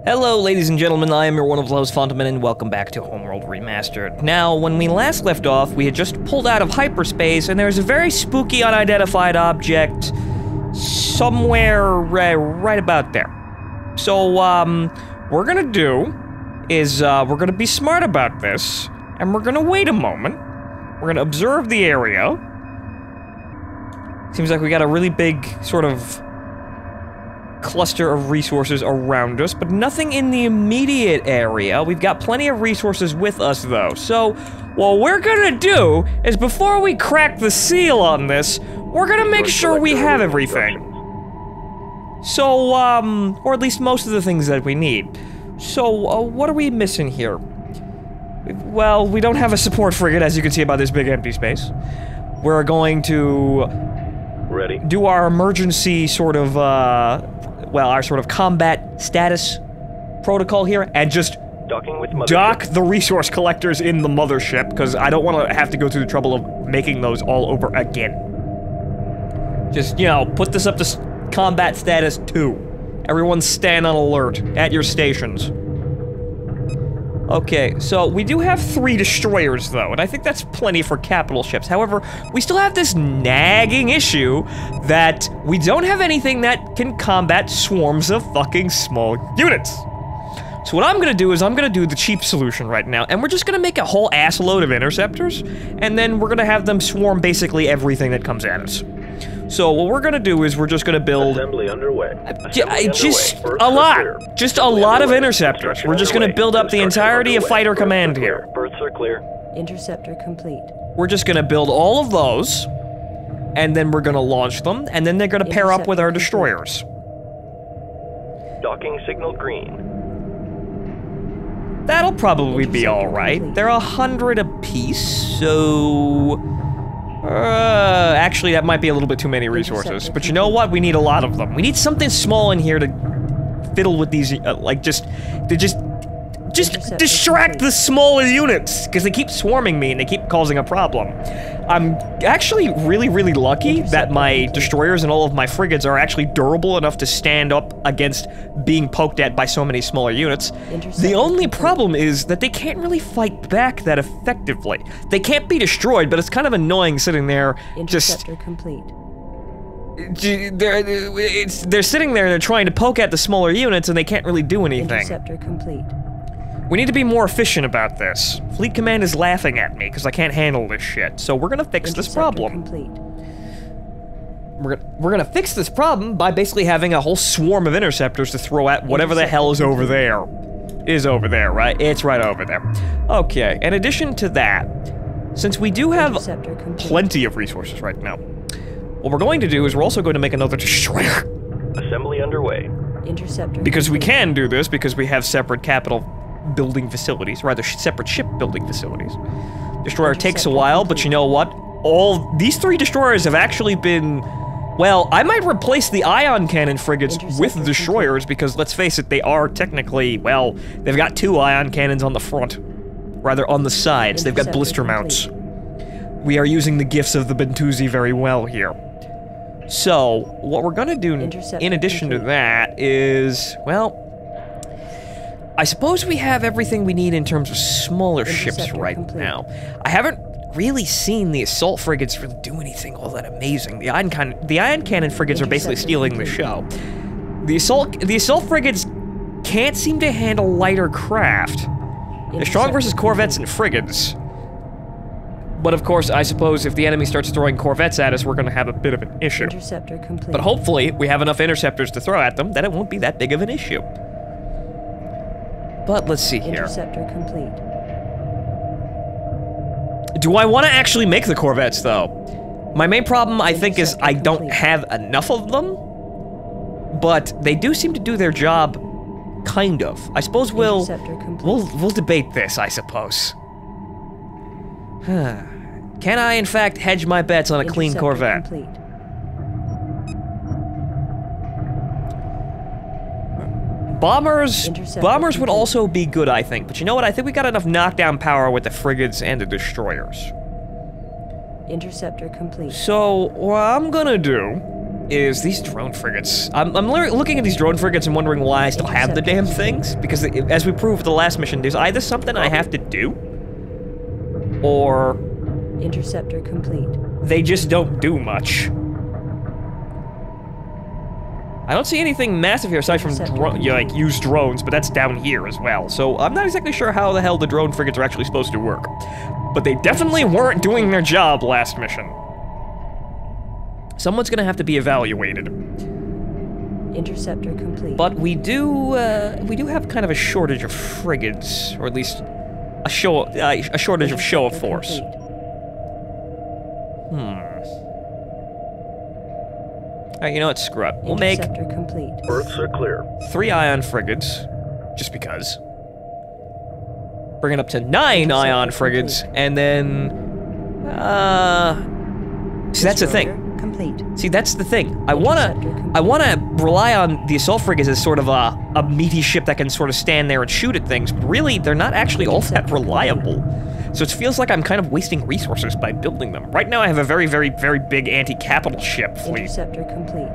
Hello, ladies and gentlemen, I am your one of those Fontaman, and welcome back to Homeworld Remastered. Now, when we last left off, we had just pulled out of hyperspace, and there's a very spooky unidentified object somewhere right about there. So, we're gonna do is, we're gonna be smart about this, and we're gonna wait a moment. We're gonna observe the area. Seems like we got a really big, sort of, cluster of resources around us, but nothing in the immediate area. We've got plenty of resources with us, though. So, what we're gonna do is, before we crack the seal on this, we're gonna make sure we have everything. So, or at least most of the things that we need. So, what are we missing here? Well, we don't have a support frigate, as you can see about this big empty space. We're going to do our emergency sort of, well, our sort of combat status protocol here, and just dock the resource collectors in the mothership, because I don't want to have to go through the trouble of making those all over again. Just, you know, put this up to combat status 2. Everyone stand on alert at your stations. Okay, so we do have 3 destroyers, though, and I think that's plenty for capital ships. However, we still have this nagging issue that we don't have anything that can combat swarms of fucking small units. So what I'm gonna do is I'm gonna do the cheap solution right now, and we're just gonna make a whole ass load of interceptors, and then we're gonna have them swarm basically everything that comes at us. So what we're gonna do is we're just gonna build assembly underway. Just a lot of interceptors. We're just gonna build up the entirety of fighter command here. Berths are clear. Interceptor complete. We're just gonna build all of those, and then we're gonna launch them, and then they're gonna pair up with our destroyers. Docking signal green. That'll probably be alright. They're 100 apiece, so... actually, that might be a little bit too many resources. But you know what? We need a lot of them. We need something small in here to fiddle with these, like, just distract the smaller units, because they keep swarming me and they keep causing a problem. I'm actually really lucky that my destroyers and all of my frigates are actually durable enough to stand up against being poked at by so many smaller units. The only problem is that they can't really fight back that effectively. They can't be destroyed, but it's kind of annoying sitting there just... Interceptor complete. They're sitting there and they're trying to poke at the smaller units and they can't really do anything. Interceptor complete. We need to be more efficient about this. Fleet Command is laughing at me because I can't handle this shit. So we're gonna fix this problem. We're gonna fix this problem by basically having a whole swarm of interceptors to throw at whatever the hell is over there. Is over there, right? It's right over there. Okay, in addition to that, since we do have plenty of resources right now, what we're going to do is we're also going to make another destroyer. Assembly underway. Interceptor because we can do this because we have separate capital building facilities, rather separate shipbuilding facilities. Destroyer takes a while, but you know what? All these 3 destroyers have actually been, well, I might replace the ion cannon frigates with destroyers because, let's face it, they are technically, well, they've got 2 ion cannons on the front, rather on the sides. They've got blister mounts. We are using the gifts of the Bentusi very well here. So, what we're gonna do in addition to that is, well, I suppose we have everything we need in terms of smaller ships right now. I haven't really seen the assault frigates really do anything all that amazing. The ion cannon frigates are basically stealing the show. The assault frigates can't seem to handle lighter craft. They're strong versus corvettes and frigates. But of course, I suppose if the enemy starts throwing corvettes at us, we're gonna have a bit of an issue. Interceptor complete. But hopefully, we have enough interceptors to throw at them that it won't be that big of an issue. But let's see here. Interceptor complete. Do I want to actually make the corvettes, though? My main problem, I think, is I don't have enough of them. But they do seem to do their job, kind of. I suppose we'll debate this, I suppose. Can I, in fact, hedge my bets on a clean corvette? Complete. Bombers would also be good, I think. But you know what? I think we got enough knockdown power with the frigates and the destroyers. Interceptor complete. So, what I'm gonna do is these drone frigates. I'm looking at these drone frigates and wondering why I still have the damn things, because as we proved with the last mission, there's either something I have to do, or Interceptor complete. they just don't do much. I don't see anything massive here aside from like use drones, but that's down here as well. So I'm not exactly sure how the hell the drone frigates are actually supposed to work. But they definitely weren't doing their job last mission. Someone's gonna have to be evaluated. Interceptor complete. But we do have kind of a shortage of frigates, or at least a shortage of show of force. Alright, you know what? Screw it. We'll make Interceptor complete. Berths are clear. 3 ion frigates, just because. Bring it up to 9 ion frigates, and then... See, that's the thing. Complete. See, that's the thing. I wanna rely on the assault frigates as sort of a meaty ship that can sort of stand there and shoot at things, but really, they're not actually all that reliable. So it feels like I'm kind of wasting resources by building them. Right now I have a very, very, very big anti-capital ship fleet. Interceptor complete.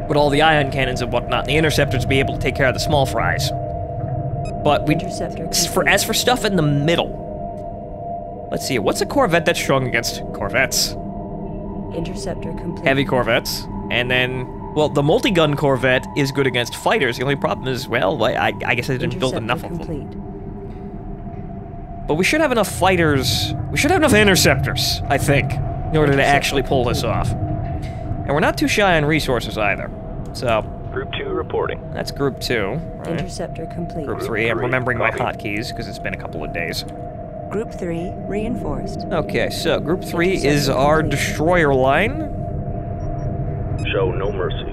With all the ion cannons and whatnot, the interceptors be able to take care of the small fries. But we, as for stuff in the middle, let's see, what's a corvette that's strong against corvettes? Interceptor complete. Heavy corvettes, and then, well, the multi-gun corvette is good against fighters. The only problem is, well, I guess I didn't build enough of them. But we should have enough fighters. We should have enough interceptors, I think, in order to actually pull this off. And we're not too shy on resources either. So. Group 2 reporting. That's Group 2. Right? Interceptor complete. Group 3. I'm remembering my hotkeys because it's been a couple of days. Group 3 reinforced. Okay, so Group 3 is our destroyer line. Show no mercy.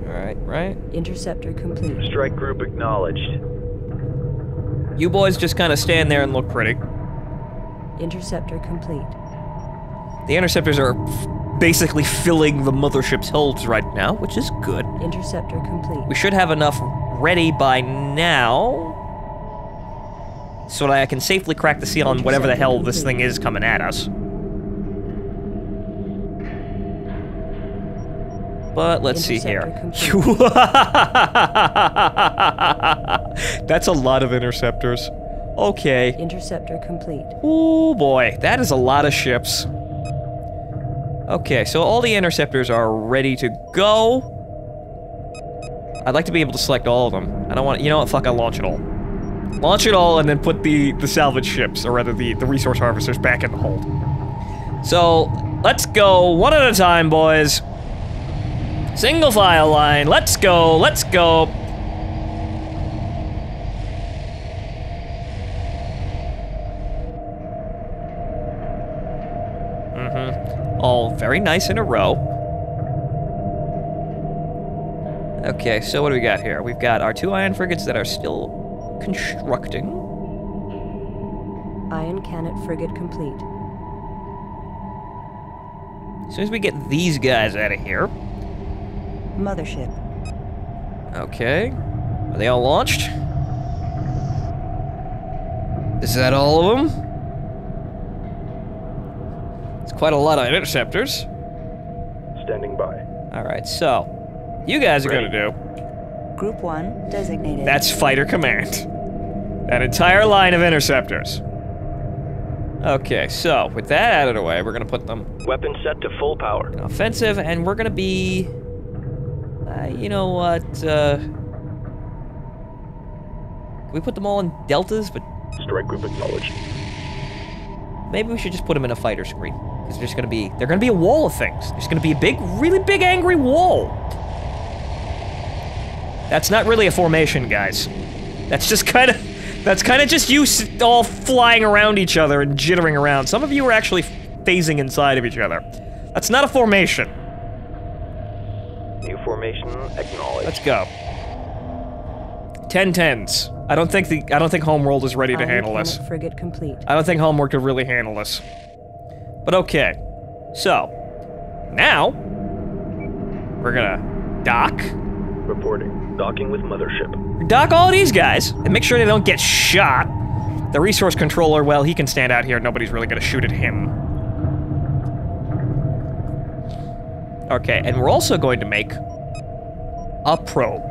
Alright, right. Interceptor complete. Strike group acknowledged. You boys just kind of stand there and look pretty. Interceptor complete. The interceptors are basically filling the mothership's holds right now, which is good. Interceptor complete. We should have enough ready by now, so that I can safely crack the seal on whatever the hell this thing is coming at us. But let's see here. That's a lot of interceptors. Okay. Interceptor complete. Oh boy, that is a lot of ships. Okay, so all the interceptors are ready to go. I'd like to be able to select all of them. I don't want, you know what, fuck, I'll launch it all. Launch it all and then put the salvage ships, or rather the resource harvesters, back in the hold. So, let's go one at a time, boys. Single file line, let's go, let's go. All very nice in a row. Okay, so what do we got here? We've got our 2 ion frigates that are still constructing. Ion cannon frigate complete. As soon as we get these guys out of here. Mothership. Okay. Are they all launched? Is that all of them? It's quite a lot of interceptors. Standing by. Alright, so you guys are gonna do. Group 1 designated. That's Fighter Command. That entire line of interceptors. Okay, so with that out of the way, we're gonna put them. Weapon set to full power. In offensive, and we're gonna be. You know what? Can we put them all in deltas? But strike group acknowledged. Maybe we should just put them in a fighter screen. Because there's gonna be, they're gonna be a wall of things. There's gonna be a big, really big angry wall. That's not really a formation, guys. That's just kind of, that's kind of just you all flying around each other and jittering around. Some of you are actually phasing inside of each other. That's not a formation. New formation acknowledged. Let's go. 10-10s. I don't think Homeworld is ready to handle this. Frigate complete. I don't think Homeworld could really handle this. But okay. So, now we're gonna dock. Reporting. Docking with mothership. Dock all these guys and make sure they don't get shot. The resource controller, well, he can stand out here. Nobody's really gonna shoot at him. Okay, and we're also going to make a probe.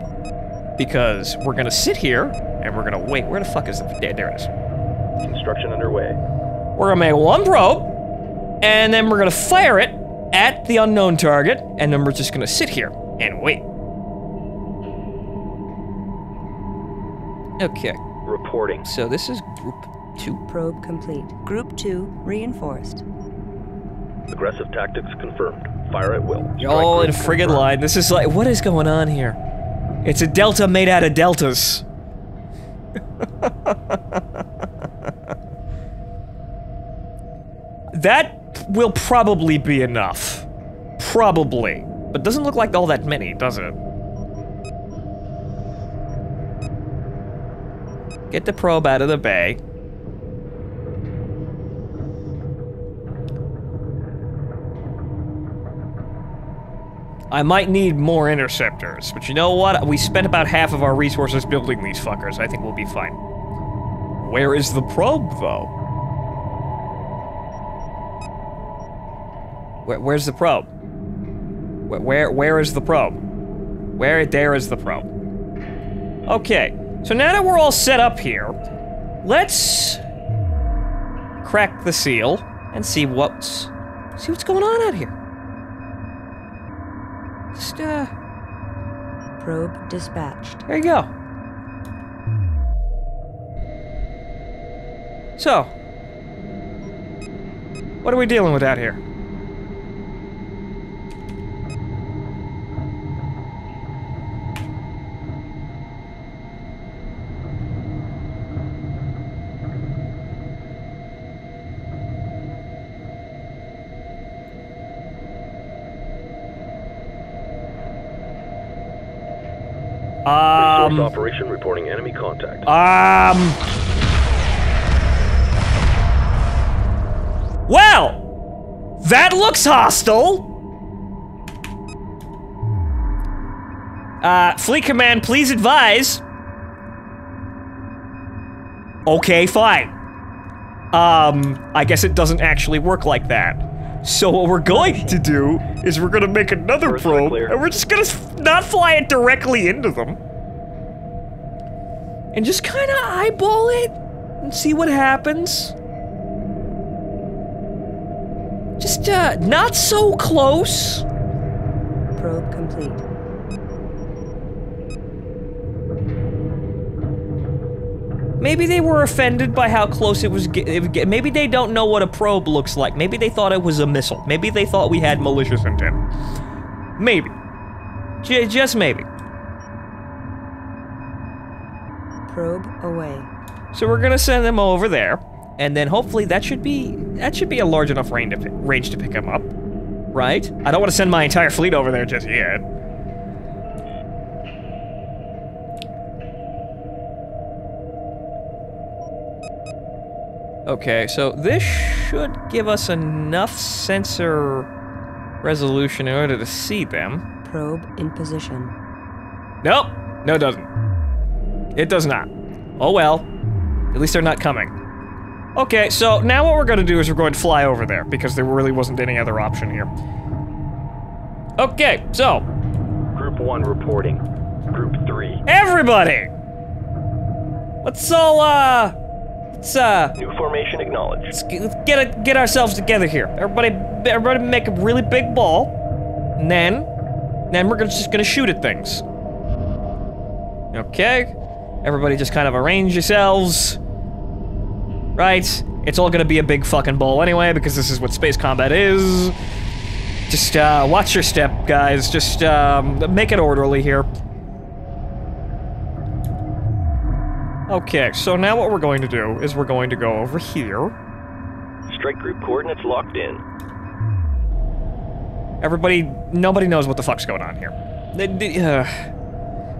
Because we're gonna sit here, and we're gonna wait. Where the fuck is the... There it is. Construction underway. We're gonna make one probe, and then we're gonna fire it at the unknown target, and then we're just gonna sit here and wait. Okay. Reporting. So this is group 2. Probe complete. Group 2 reinforced. Aggressive tactics confirmed. Fire at will. You're all in a friggin' line. This is like, what is going on here? It's a delta made out of deltas. That will probably be enough. Probably. But doesn't look like all that many, does it? Get the probe out of the bay. I might need more interceptors, but you know what? We spent about half of our resources building these fuckers. I think we'll be fine. Where is the probe, though? Where's the probe? Where is the probe? There is the probe. Okay, so now that we're all set up here, let's crack the seal and see what's going on out here. Just, Probe dispatched. there you go. So, what are we dealing with out here? Resource operation reporting enemy contact. Well, that looks hostile. Fleet command, please advise. Okay, fine. I guess it doesn't actually work like that. So what we're going to do is we're gonna make another First probe, clear. and we're just gonna not fly it directly into them. And just kinda eyeball it and see what happens. Just, not so close. Probe complete. Maybe they were offended by how close it was. Maybe they don't know what a probe looks like. Maybe they thought it was a missile. Maybe they thought we had malicious intent. Maybe. Just maybe. Probe away. So we're gonna send them over there, and then hopefully that should be a large enough range to pick them up, right? I don't want to send my entire fleet over there just yet. Okay, so this should give us enough sensor resolution in order to see them. Probe in position. Nope. No, it doesn't. It does not. Oh well. At least they're not coming. Okay, so now what we're going to do is we're going to fly over there, because there really wasn't any other option here. Okay, so. Group 1 reporting. Group 3. Everybody! Let's all, New formation acknowledged. let's get ourselves together here. Everybody make a really big ball, and then we're just gonna shoot at things. Okay? Everybody just kind of arrange yourselves. Right? It's all gonna be a big fucking ball anyway, because this is what space combat is. Just, watch your step, guys. Just, make it orderly here. Okay, so now what we're going to do is we're going to go over here. Strike group coordinates locked in. Nobody knows what the fuck's going on here.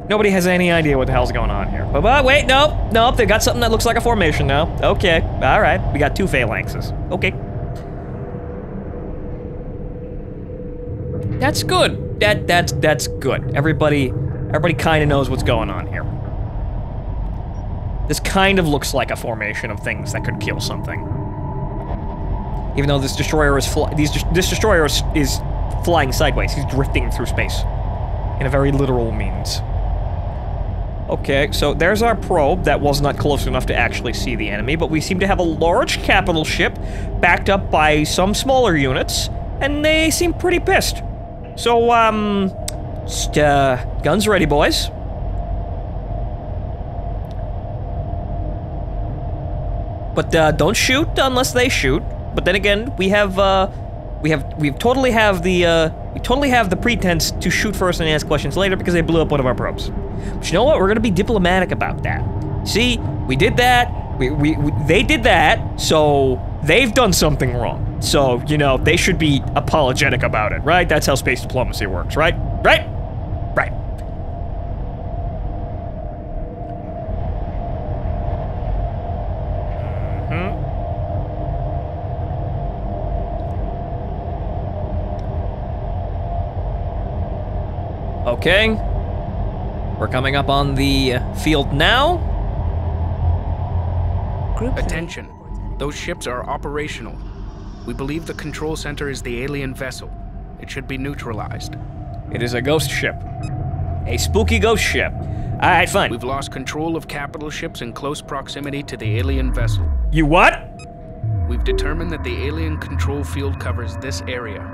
Nobody has any idea what the hell's going on here. But wait, nope, they got something that looks like a formation now. Okay, alright, we got 2 phalanxes. Okay. That's good. That's good. Everybody kinda knows what's going on here. This kind of looks like a formation of things that could kill something. Even though this destroyer is flying sideways. He's drifting through space. In a very literal means. Okay, so there's our probe. That was not close enough to actually see the enemy, but we seem to have a large capital ship backed up by some smaller units, and they seem pretty pissed. So, just, guns ready, boys. But, don't shoot unless they shoot. But then again, we totally have the pretense to shoot first and ask questions later because they blew up one of our probes. But you know what? We're gonna be diplomatic about that. See, we did that. They did that. So they've done something wrong. So you know they should be apologetic about it, right? That's how space diplomacy works, right? Right? Right. Okay. We're coming up on the field now. Group Attention. Those ships are operational. We believe the control center is the alien vessel. It should be neutralized. It is a ghost ship. A spooky ghost ship. Alright, fine. We've lost control of capital ships in close proximity to the alien vessel. You what? We've determined that the alien control field covers this area.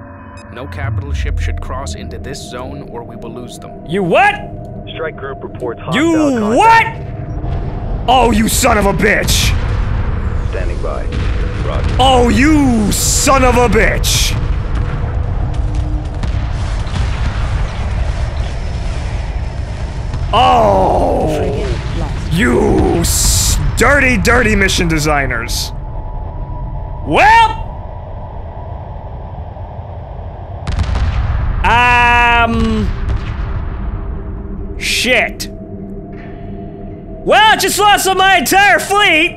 No capital ship should cross into this zone or we will lose them. You what? Strike group reports hostile You contact. what? Oh, you son of a bitch! Standing by. Roger. Oh, you son of a bitch! Oh! Frigate lost. You dirty, dirty mission designers. Well! Shit. Well, I just lost my entire fleet!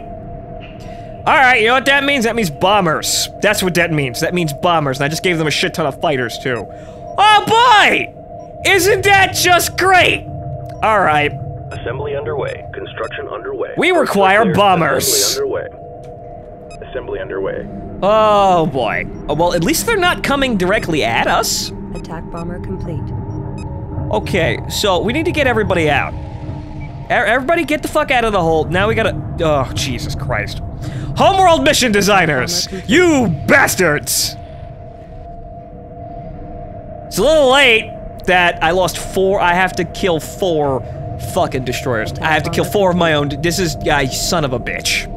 Alright, you know what that means? That means bombers. That's what that means. That means bombers, and I just gave them a shit ton of fighters, too. Oh boy! Isn't that just great? Alright. Assembly underway. Construction underway. We require bombers. Assembly underway. Assembly underway. Oh boy. Oh, well, at least they're not coming directly at us. Attack bomber complete. Okay, so we need to get everybody out. Everybody get the fuck out of the hole. Now we gotta... Oh, Jesus Christ. Homeworld mission designers! You bastards! It's a little late that I lost 4. I have to kill 4 fucking destroyers. I have to kill 4 of my own. This is... son of a bitch.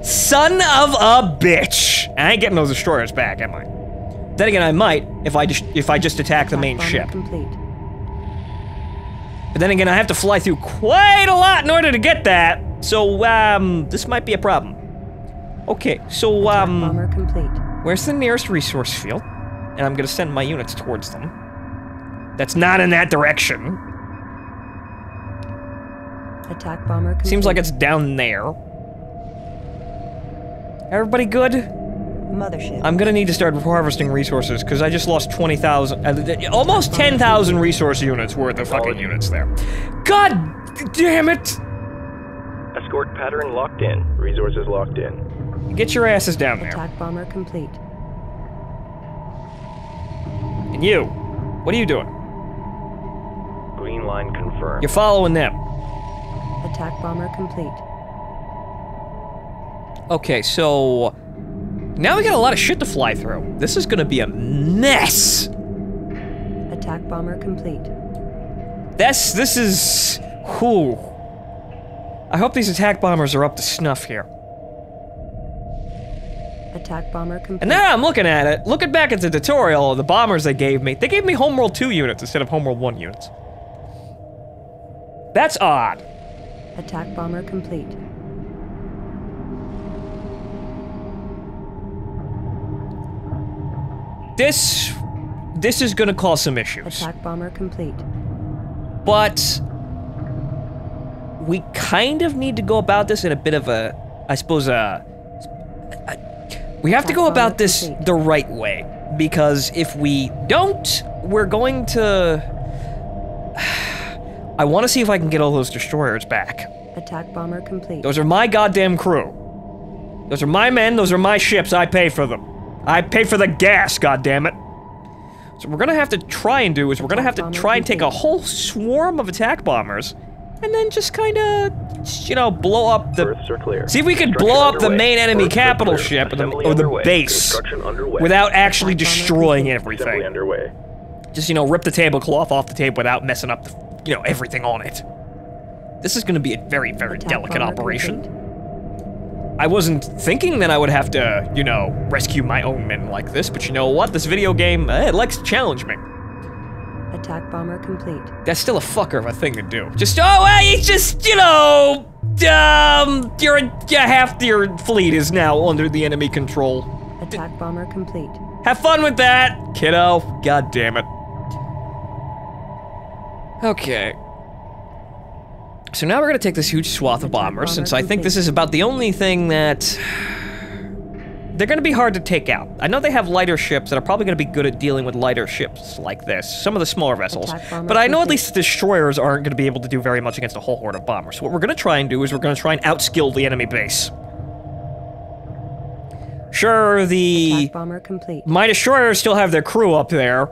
Son of a bitch! I ain't getting those destroyers back, am I? Then again, I might if I just attack the main ship. Complete. But then again, I have to fly through quite a lot in order to get that. So, this might be a problem. Okay, so, Bomber complete. where's the nearest resource field? And I'm gonna send my units towards them. That's not in that direction. Attack bomber complete. Seems like it's down there. Everybody good? Mothership. I'm gonna need to start harvesting resources, because I just lost 20,000, almost 10,000 resource units worth of fucking units there. God damn it! Escort pattern locked in. Resources locked in. Get your asses down there. Attack bomber complete. And you, what are you doing? Green line confirmed. You're following them. Attack bomber complete. Okay, so... now we got a lot of shit to fly through. This is gonna be a mess! Attack bomber complete. This is... whew. I hope these attack bombers are up to snuff here. Attack bomber complete. And now I'm looking at it, looking back at the tutorial of the bombers they gave me Homeworld 2 units instead of Homeworld 1 units. That's odd. Attack bomber complete. This is gonna cause some issues. Attack bomber complete. But we kind of need to go about this in a bit of a, I suppose, we have to go about this the right way, because if we don't, we're going to... I want to see if I can get all those destroyers back. Attack bomber complete. Those are my goddamn crew. Those are my men, those are my ships, I pay for them. I pay for the gas, goddammit. So what we're gonna have to try and do is we're gonna have to try and take a whole swarm of attack bombers, and then just kinda, you know, blow up the... Berths are clear. See if we can blow up the main enemy capital ship, or the base, without actually destroying everything. Underway. Just, you know, rip the tablecloth off the table without messing up, the, you know, everything on it. This is gonna be a very, very delicate operation. I wasn't thinking that I would have to, you know, rescue my own men like this, but you know what? This video game, it likes to challenge me. Attack bomber complete. That's still a fucker of a thing to do. Just, oh, hey, it's just, you know, half your fleet is now under the enemy control. Attack bomber complete. Have fun with that, kiddo. God damn it. Okay. So now we're gonna take this huge swath of bombers, since I think this is about the only thing that... They're gonna be hard to take out. I know they have lighter ships that are probably gonna be good at dealing with lighter ships like this, some of the smaller vessels, but I know at least the destroyers aren't gonna be able to do very much against a whole horde of bombers. So what we're gonna try and do is we're gonna try and outskill the enemy base. Sure, the... Attack bomber complete. My destroyers still have their crew up there,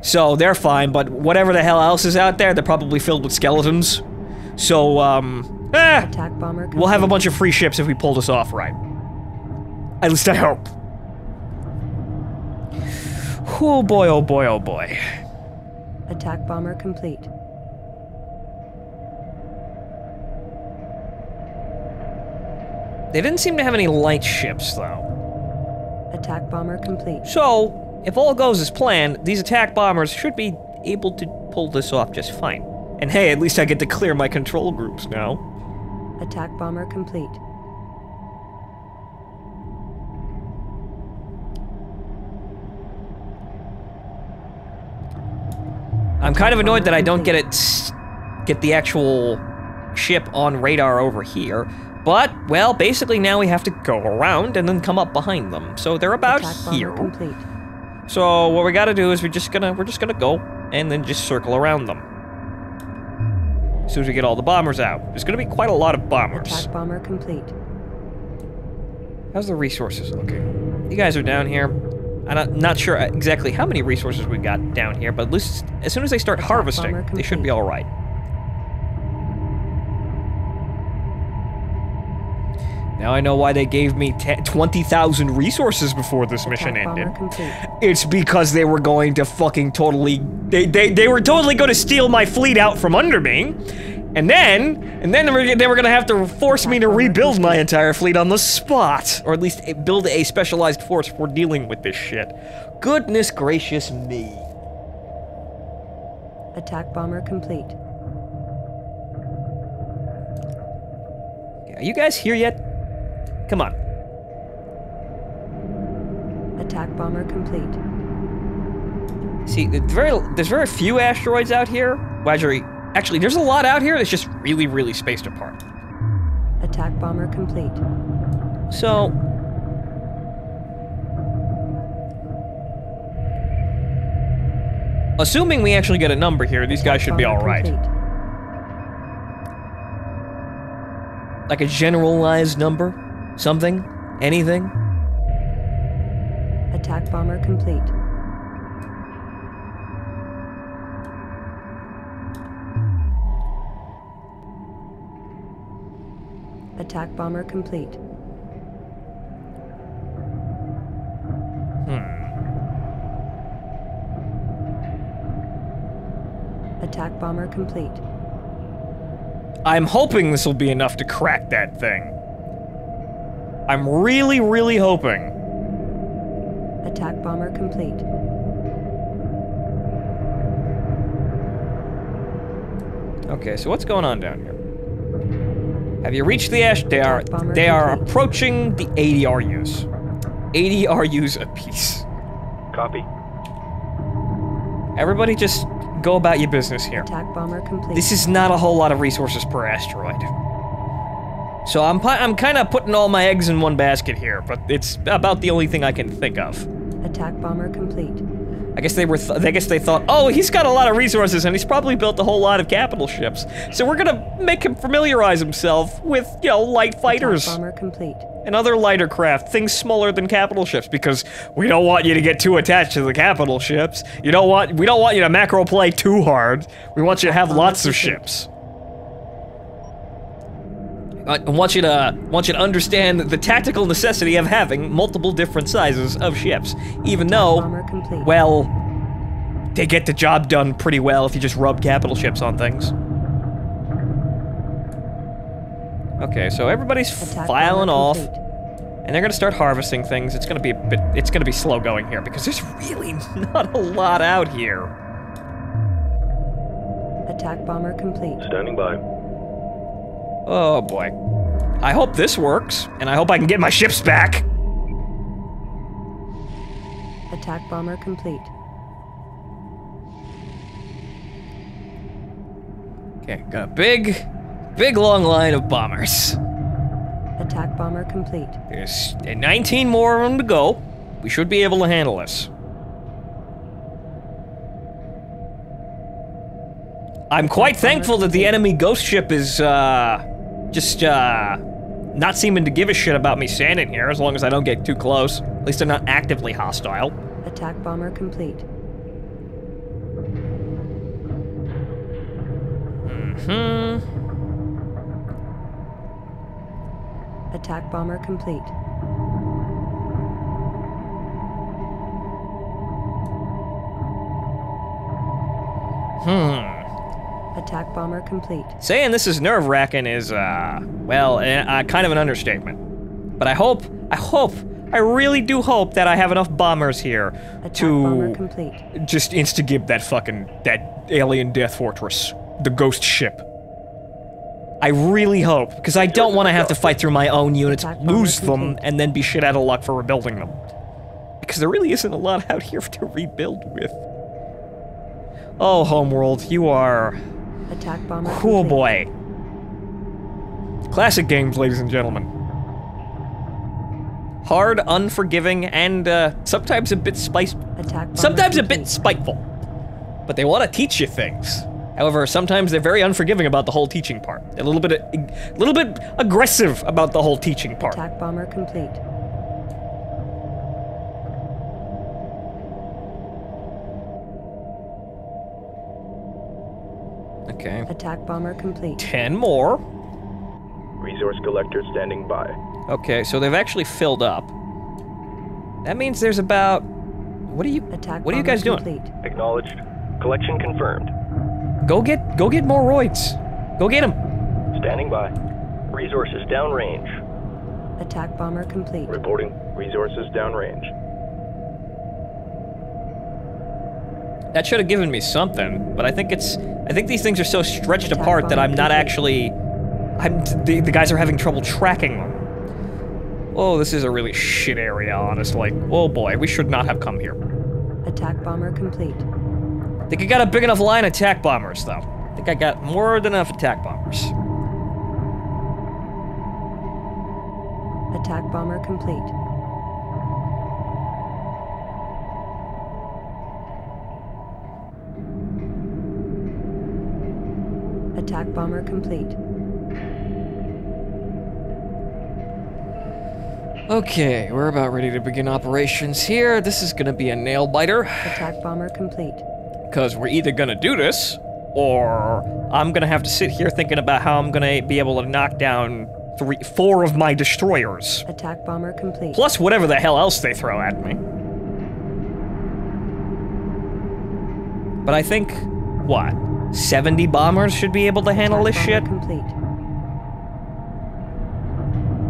so they're fine, but whatever the hell else is out there, they're probably filled with skeletons. So, Attack bomber complete. we'll have a bunch of free ships if we pull this off right. At least I hope. Oh boy, oh boy, oh boy. Attack bomber complete. They didn't seem to have any light ships, though. Attack bomber complete. So, if all goes as planned, these attack bombers should be able to pull this off just fine. And hey, at least I get to clear my control groups now. Attack bomber complete. I'm kind of annoyed that I don't get the actual ship on radar over here. But, well, basically now we have to go around and then come up behind them. So they're about here. Complete. So what we gotta do is we're just gonna go and then just circle around them. As soon as we get all the bombers out. There's gonna be quite a lot of bombers. Attack bomber complete. How's the resources looking? You guys are down here. I'm not sure exactly how many resources we got down here, but at least as soon as they start harvesting, they should be alright. Now I know why they gave me 20,000 resources before this mission ended. It's because they were going to fucking totally... They were totally going to steal my fleet out from under me, and then they were going to have to force me to rebuild my entire fleet on the spot, or at least build a specialized force for dealing with this shit. Goodness gracious me. Attack bomber complete. Are you guys here yet? Come on. Attack bomber complete. See, there's very few asteroids out here. Well, actually, there's a lot out here that's just really, really spaced apart. Attack bomber complete. So... assuming we actually get a number here, these guys should be alright. Like a generalized number? Something? Anything? Attack bomber complete. Attack bomber complete. Attack bomber complete. I'm hoping this will be enough to crack that thing. I'm really, really hoping. Attack bomber complete. Okay, so what's going on down here? Have you reached the ash? They are approaching the 80 RUs. 80 RUs apiece. Copy. Everybody just go about your business here. Attack bomber complete. This is not a whole lot of resources per asteroid. So I'm kind of putting all my eggs in one basket here, but it's about the only thing I can think of. Attack bomber complete. I guess they thought, oh, he's got a lot of resources and he's probably built a whole lot of capital ships. So we're gonna make him familiarize himself with, you know, light fighters. Attack bomber complete. And other lighter craft, things smaller than capital ships, because we don't want you to get too attached to the capital ships. We don't want you to macro play too hard. We want you to have lots of ships. I want you to understand the tactical necessity of having multiple different sizes of ships, even though, well, they get the job done pretty well if you just rub capital ships on things. Okay, so everybody's filing off, and they're gonna start harvesting things. It's gonna be slow going here because there's really not a lot out here. Attack bomber complete. Standing by. Oh boy. I hope this works, and I hope I can get my ships back. Attack bomber complete. Okay, got a big long line of bombers. Attack bomber complete. There's 19 more of them to go. We should be able to handle this. I'm quite thankful that the enemy ghost ship is, just, not seeming to give a shit about me standing here, as long as I don't get too close. At least they're not actively hostile. Attack bomber complete. Attack bomber complete. Attack bomber complete. Saying this is nerve-wracking is, well, kind of an understatement. But I really do hope that I have enough bombers here to just insta-gib that alien death fortress, the ghost ship. I really hope, because I don't want to have to fight through my own units, lose them, and then be shit out of luck for rebuilding them. Because there really isn't a lot out here to rebuild with. Oh, Homeworld, you are... Attack bomber cool boy. Classic games, ladies and gentlemen. Hard, unforgiving, and sometimes a bit sometimes a bit spiteful. But they want to teach you things. However, sometimes they're very unforgiving about the whole teaching part. A little bit aggressive about the whole teaching part. Attack bomber complete. Okay. Attack bomber complete. 10 more. Resource collector standing by. Okay, so they've actually filled up. That means there's about... What are you guys doing? Complete. Acknowledged. Collection confirmed. Go get more roids. Go get them. Standing by. Resources downrange. Attack bomber complete. Reporting. Resources downrange. That should have given me something, but I think these things are so stretched apart that I'm not actually... the guys are having trouble tracking them. Oh, this is a really shit area, honestly. Oh boy, we should not have come here. Attack bomber complete. I think I got a big enough line of attack bombers, though. I think I got more than enough attack bombers. Attack bomber complete. Attack bomber complete. Okay, we're about ready to begin operations here. This is gonna be a nail-biter. Attack bomber complete. Because we're either gonna do this, or I'm gonna have to sit here thinking about how I'm gonna be able to knock down 4 of my destroyers. Attack bomber complete. Plus whatever the hell else they throw at me. But I think, what, 70 bombers should be able to handle this shit? Complete.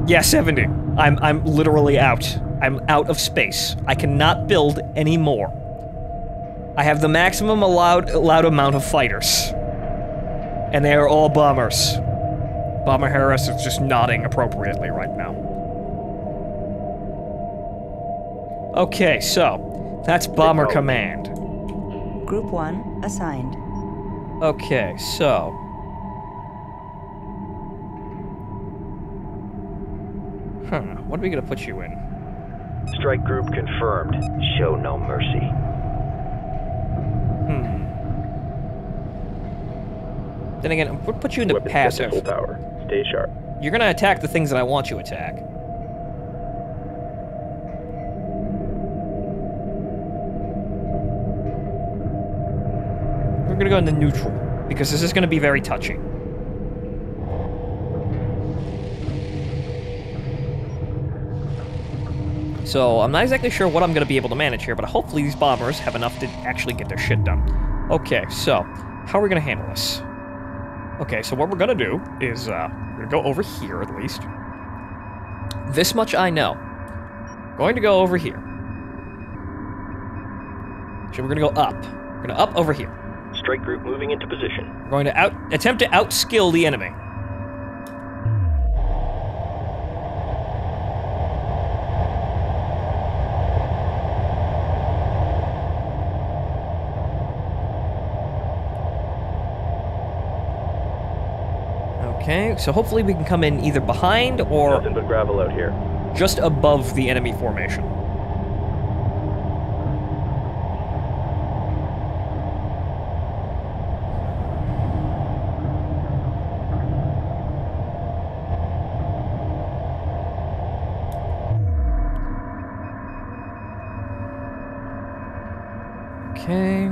Yeah, 70. I'm literally out. I'm out of space. I cannot build any more. I have the maximum allowed amount of fighters. And they are all bombers. Bomber Harris is just nodding appropriately right now. Okay, so that's Bomber Command. Group 1 assigned. Okay, so... what are we gonna put you in? Strike group confirmed. Show no mercy. Then again, we'll put you into Weapon set passive. to full power. Stay sharp. You're gonna attack the things that I want you to attack. We're gonna go into neutral, because this is gonna be very touchy. So, I'm not exactly sure what I'm gonna be able to manage here, but hopefully these bombers have enough to actually get their shit done. Okay, so, how are we gonna handle this? Okay, so what we're gonna do is, we're gonna go over here at least. This much I know. Going to go over here. So we're gonna go up. We're gonna up over here. Strike group moving into position. We're going to attempt to outskill the enemy. Okay, so hopefully we can come in either behind or Nothing but gravel out here. just above the enemy formation. Okay.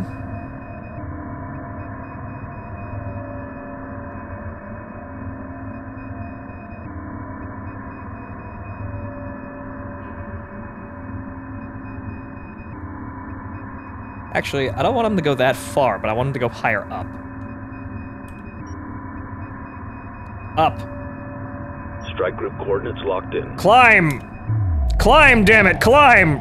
Actually, I don't want him to go that far, but I want him to go higher up. Up. Strike group coordinates locked in. Climb! Climb, damn it, climb!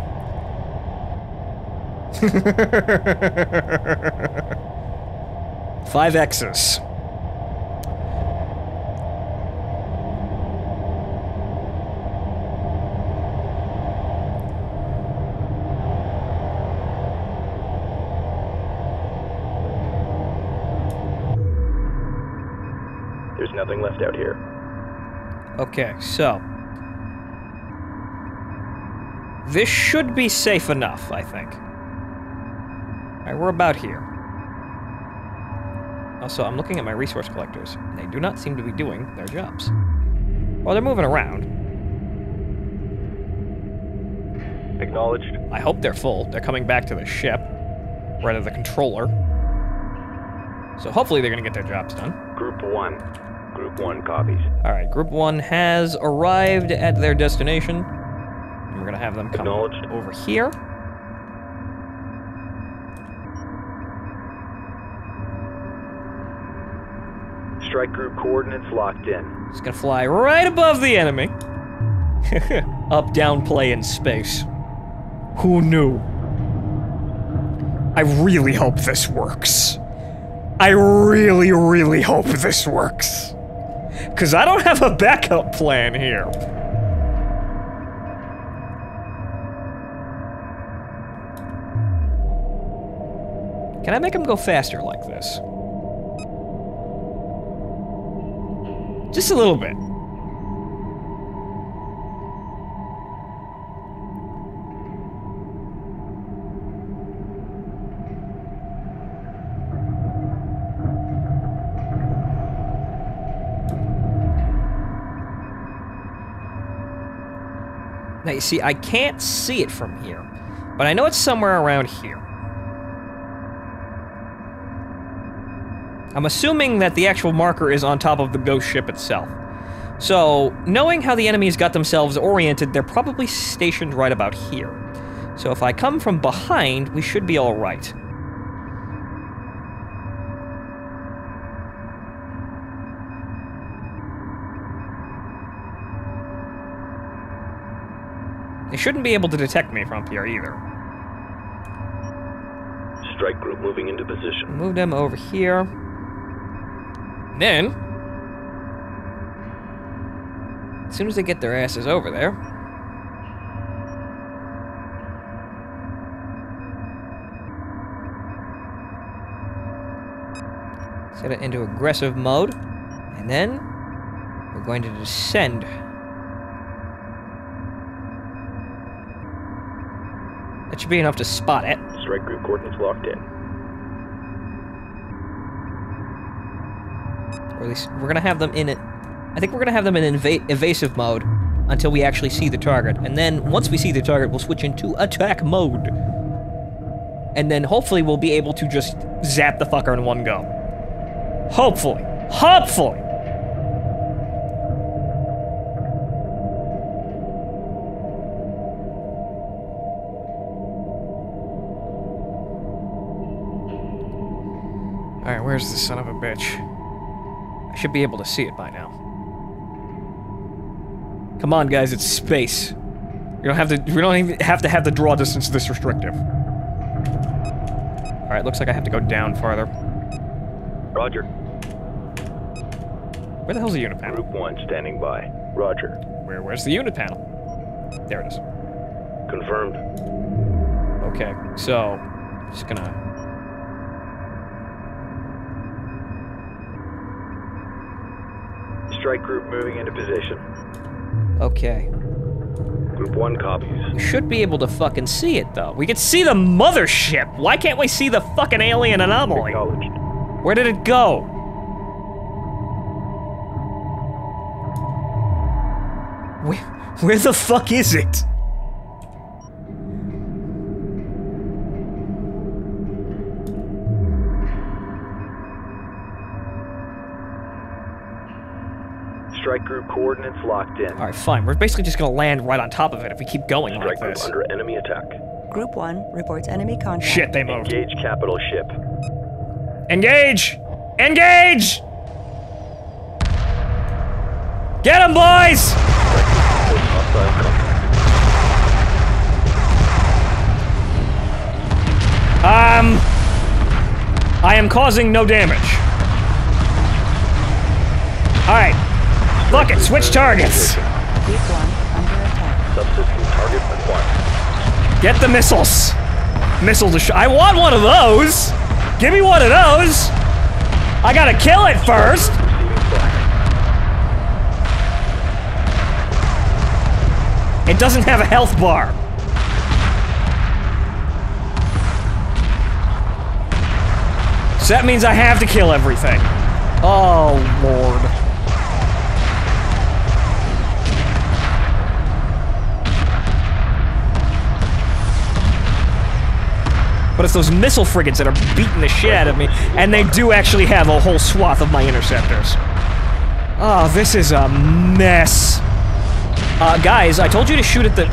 5 X's. There's nothing left out here. Okay, so. This should be safe enough, I think. Alright, we're about here. Also, I'm looking at my resource collectors, and they do not seem to be doing their jobs. Well, they're moving around. Acknowledged. I hope they're full. They're coming back to the ship. Rather, the controller. So hopefully they're gonna get their jobs done. Group 1. Group 1 copies. Alright, Group 1 has arrived at their destination. And we're gonna have them come Acknowledged. over here. Strike group coordinates locked in. It's gonna fly right above the enemy. Up, down, play in space. Who knew? I really hope this works. I really, really hope this works. Because I don't have a backup plan here. Can I make him go faster like this? Just a little bit. Now, you see, I can't see it from here, but I know it's somewhere around here. I'm assuming that the actual marker is on top of the ghost ship itself. So, knowing how the enemies got themselves oriented, they're probably stationed right about here. So if I come from behind, we should be all right. They shouldn't be able to detect me from here either. Strike group moving into position. Move them over here. Then, as soon as they get their asses over there, set it into aggressive mode, and then we're going to descend. That should be enough to spot it. Strike group coordinates locked in. Or at least we're gonna have them in it. I think we're gonna have them in evasive mode until we actually see the target. And then once we see the target, we'll switch into attack mode. And then hopefully we'll be able to just zap the fucker in one go. Hopefully. Hopefully! Alright, where's the son of a bitch? I should be able to see it by now. Come on, guys, it's space. We don't even have to have the draw distance this restrictive. Alright, looks like I have to go down farther. Roger. Where the hell's the unit panel? Group 1 standing by. Roger. Where's the unit panel? There it is. Confirmed. Okay, so just gonna Strike group moving into position. okay. Group 1 copies. We should be able to fucking see it though. We can see the mothership. Why can't we see the fucking alien anomaly? Acknowledged. Where did it go? Where the fuck is it? Strike group coordinates locked in. Alright, fine. We're basically just gonna land right on top of it if we keep going Strike like group this. under enemy attack. Group 1 reports enemy contact. Shit, they moved. Engage capital ship. Engage! Engage! Get him, boys! I am causing no damage. Alright. Fuck it, switch targets. Group 1 under attack. Subsystem target acquired. Get the missiles. I want one of those. Give me one of those. I gotta kill it first. Receiving fire. It doesn't have a health bar. So that means I have to kill everything. Oh, Lord. But it's those missile frigates that are beating the shit out of me, and they do actually have a whole swath of my interceptors. Oh, this is a mess. Guys, I told you to shoot at the...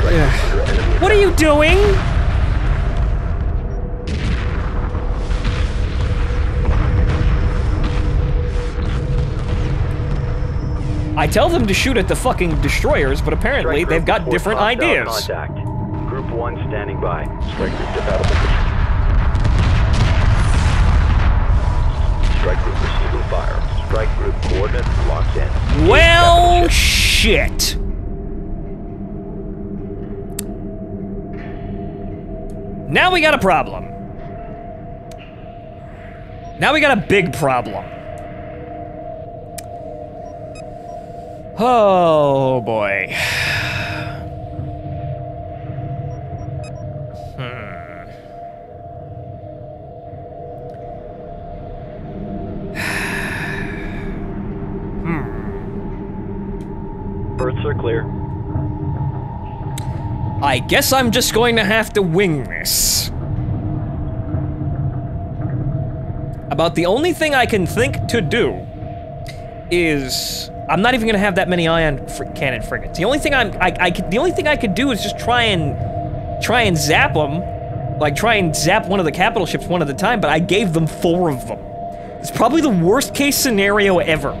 What are you doing? I tell them to shoot at the fucking destroyers, but apparently they've got different ideas. Contact. Group 1 standing by. Strike group to battle position. Strike group receiving fire. Strike group coordinates locked in. Well, shit. Now we got a problem. Now we got a big problem. Oh, boy. Berths are clear. I guess I'm just going to have to wing this. About the only thing I can think to do is I'm not even gonna have that many ion cannon frigates. The only thing the only thing I could do is just try and zap them, like try and zap one of the capital ships one at a time. But I gave them 4 of them. It's probably the worst case scenario ever.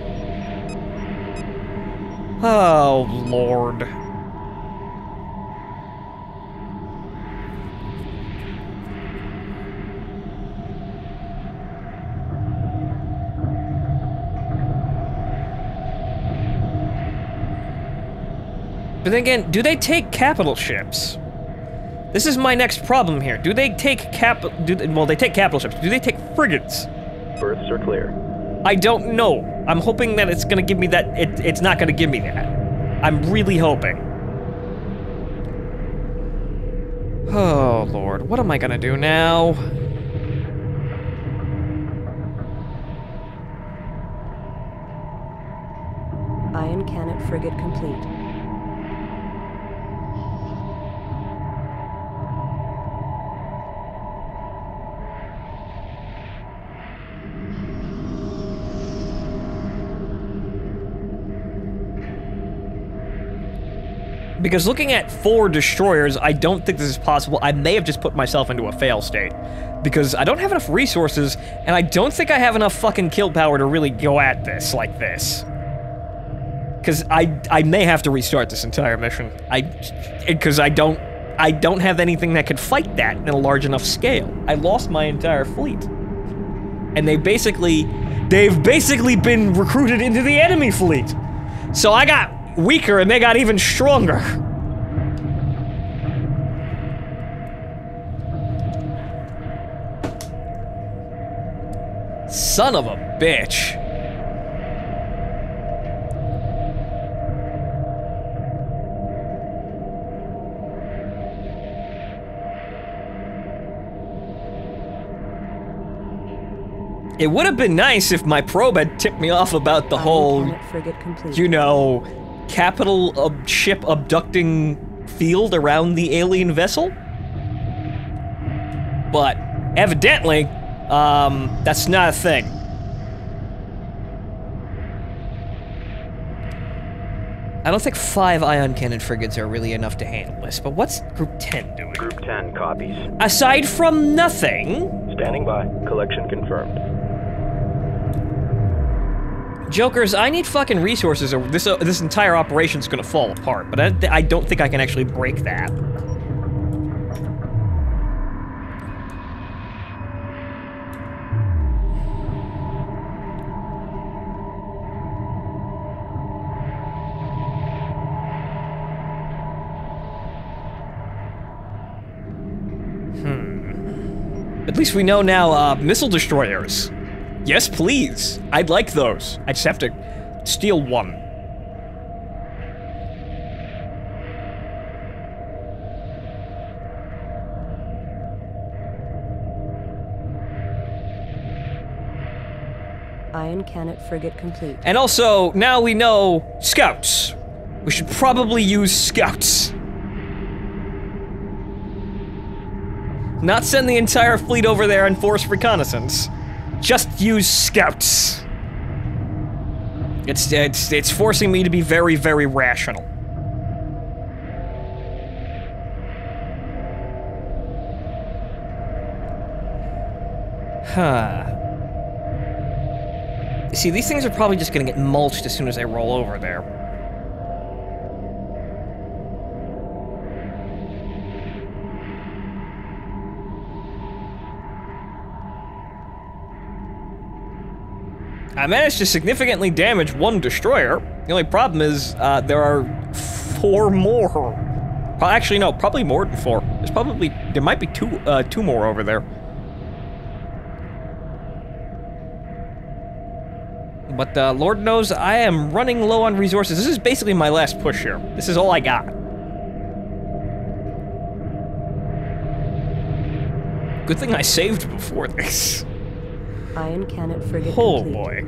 Oh, Lord. But then again, do they take capital ships? This is my next problem here. Do they take well, they take capital ships. Do they take frigates? Berths are clear. I don't know. I'm hoping that it's gonna give me that. It's not gonna give me that. I'm really hoping. Oh, Lord. What am I gonna do now? frigate complete. Because looking at 4 destroyers, I don't think this is possible. I may have just put myself into a fail state. Because I don't have enough resources, and I don't think I have enough fucking kill power to really go at this like this. Because I may have to restart this entire mission. Because I don't have anything that could fight that in a large enough scale. I lost my entire fleet. And they've basically been recruited into the enemy fleet. So I got weaker and they got even stronger. Son of a bitch. It would have been nice if my probe had tipped me off about the whole, you know, capital ship abducting field around the alien vessel. But evidently, that's not a thing. I don't think 5 ion cannon frigates are really enough to handle this, but what's Group 10 doing? Group 10 copies. Aside from nothing... Standing by. Collection confirmed. Jokers, I need fucking resources or this entire operation's gonna fall apart, but I don't think I can actually break that. At least we know now, missile destroyers. Yes, please. I'd like those. I just have to steal one. Ion cannon frigate complete. And also, now we know scouts. We should probably use scouts. Not send the entire fleet over there and force reconnaissance. Just use scouts. It's forcing me to be very, very rational. Huh. See, these things are probably just gonna get mulched as soon as I roll over there. I managed to significantly damage one destroyer. The only problem is, there are 4 more. Actually, no, probably more than 4. There might be two more over there. But, Lord knows I am running low on resources. This is basically my last push here. This is all I got. Good thing I saved before this. Ion cannon frigate Oh complete. boy.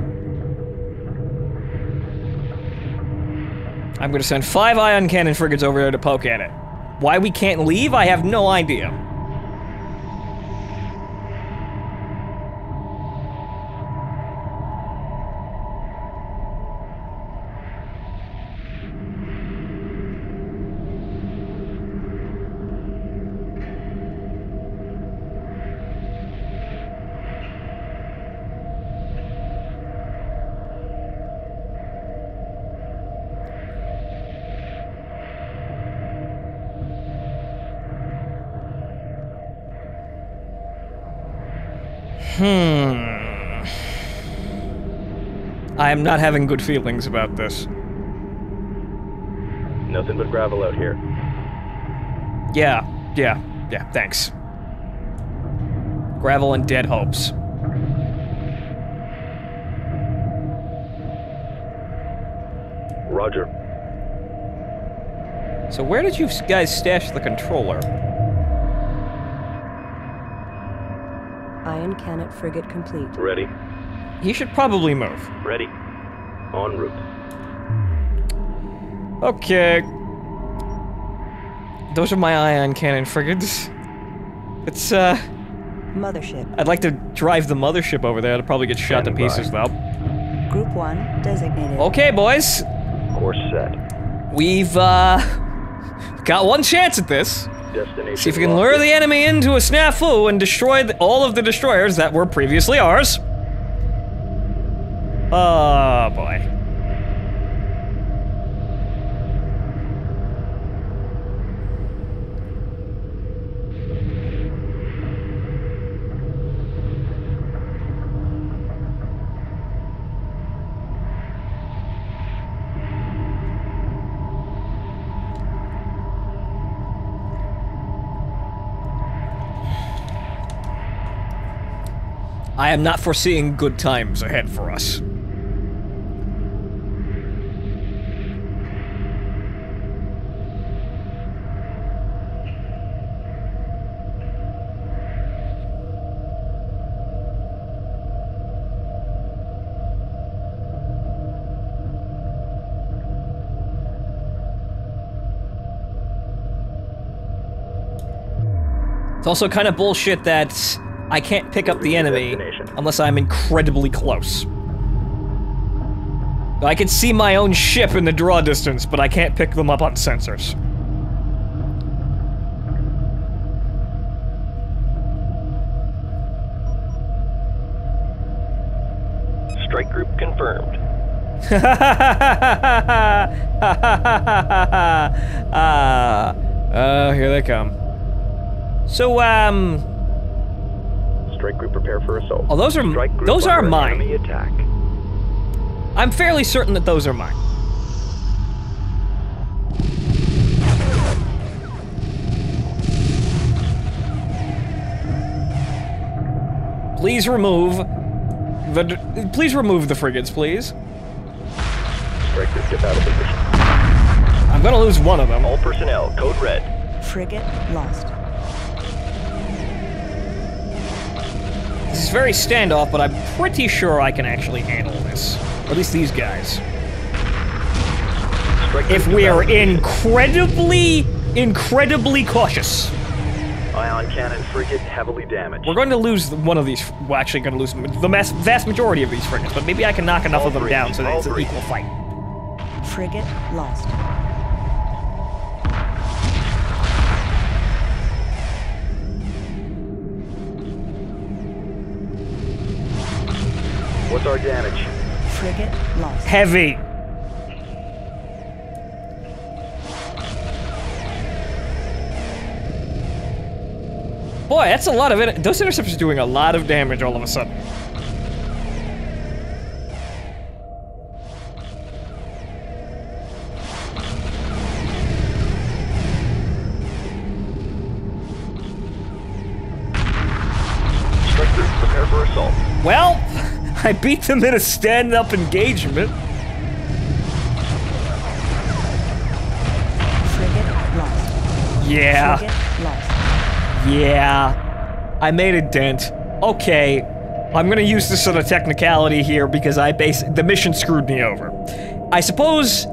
I'm gonna send 5 ion cannon frigates over there to poke at it. Why we can't leave, I have no idea. I am not having good feelings about this. Nothing but gravel out here. Yeah, thanks. Gravel and dead hopes. Roger. So where did you guys stash the controller? Ion cannon frigate complete. Ready. He should probably move. Ready. En route. Okay. Those are my ion cannon frigates. It's, Mothership. I'd like to drive the mothership over there. It'll probably get shot to pieces, though. Group 1 designated. Okay, boys. Course set. We've, got one chance at this. Destination See if we can lure the enemy into a snafu and destroy all of the destroyers that were previously ours. Oh, boy. I am not foreseeing good times ahead for us. It's also kind of bullshit that I can't pick up the enemy unless I'm incredibly close. I can see my own ship in the draw distance, but I can't pick them up on sensors. Strike group confirmed. Here they come. So, Strike group prepare for assault. oh, those are under mine. enemy attack. I'm fairly certain that those are mine. Please remove the frigates, please. Strike group get out of position. I'm gonna lose one of them. All personnel, code red. Frigate lost. This is very standoff, but I'm pretty sure I can actually handle this. Or at least these guys. Strike If group we get out are of position. incredibly cautious. Ion cannon frigate heavily damaged. We're going to lose one of these. We're actually going to lose the vast majority of these frigates, but maybe I can knock enough of them down so that it's an equal fight. Frigate lost. What's our damage? Frigate lost. Heavy. Boy, that's a lot of it. Those interceptors are doing a lot of damage all of a sudden. Strike group prepare for assault. Well, I beat them in a stand-up engagement. Frigate lost. Yeah. Frigate lost. Yeah, I made a dent. Okay, I'm gonna use this sort of technicality here because the mission screwed me over. I suppose,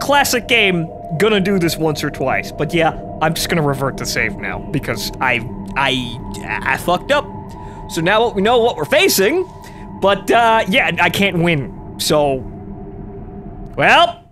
classic game, gonna do this once or twice, but yeah, I'm just gonna revert to save now because I fucked up. So now we know what we're facing, but yeah, I can't win. So, well,